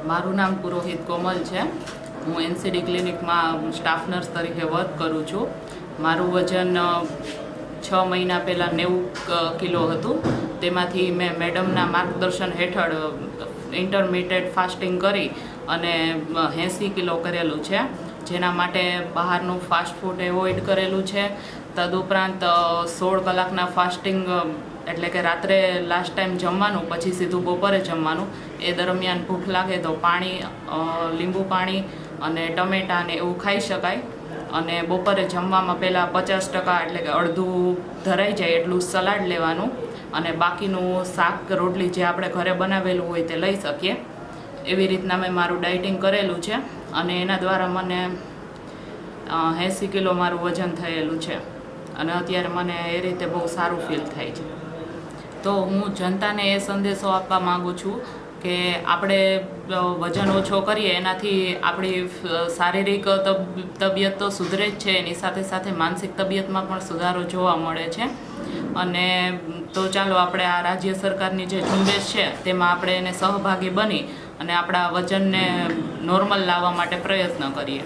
મારું નામ પુરોહિત કોમલ છે। હું એનસીડી ક્લિનિકમાં સ્ટાફ નર્સ તરીકે વર્ક કરું છું। મારું વજન 6 મહિના પહેલાં 90 કિલો હતું। તેમાંથી મેં મેડમના માર્ગદર્શન હેઠળ ઇન્ટરમિટેડ ફાસ્ટિંગ કરી અને 80 કિલો કરેલું છે, જેના માટે બહારનું ફાસ્ટ ફૂડ એવોઇડ કરેલું છે। તદુપરાંત 16 કલાકના ફાસ્ટિંગ, એટલે કે રાત્રે લાસ્ટ ટાઈમ જમવાનું, પછી સીધું બપોરે જમવાનું। એ દરમિયાન ભૂખ લાગે તો પાણી, લીંબુ પાણી અને ટમેટાં ને એવું ખાઈ શકાય। અને બપોરે જમવામાં પહેલાં 50%, એટલે કે અડધું ધરાઈ જાય એટલું સલાડ લેવાનું, અને બાકીનું શાક રોટલી જે આપણે ઘરે બનાવેલું હોય તે લઈ શકીએ। એવી રીતના મેં મારું ડાયટિંગ કરેલું છે, અને એના દ્વારા મને 80 કિલો મારું વજન થયેલું છે, અને અત્યારે મને એ રીતે બહુ સારું ફીલ થાય છે। તો હું જનતાને એ સંદેશો આપવા માગું છું કે આપણે વજન ઓછો કરીએ એનાથી આપણી શારીરિક તબિયત તો સુધરે જ છે, એની સાથે સાથે માનસિક તબિયતમાં પણ સુધારો જોવા મળે છે। અને તો ચાલો આપણે આ રાજ્ય સરકારની જે ઝુંબેશ છે તેમાં આપણે એને સહભાગી બની અને આપણા વજનને નોર્મલ લાવવા માટે પ્રયત્ન કરીએ।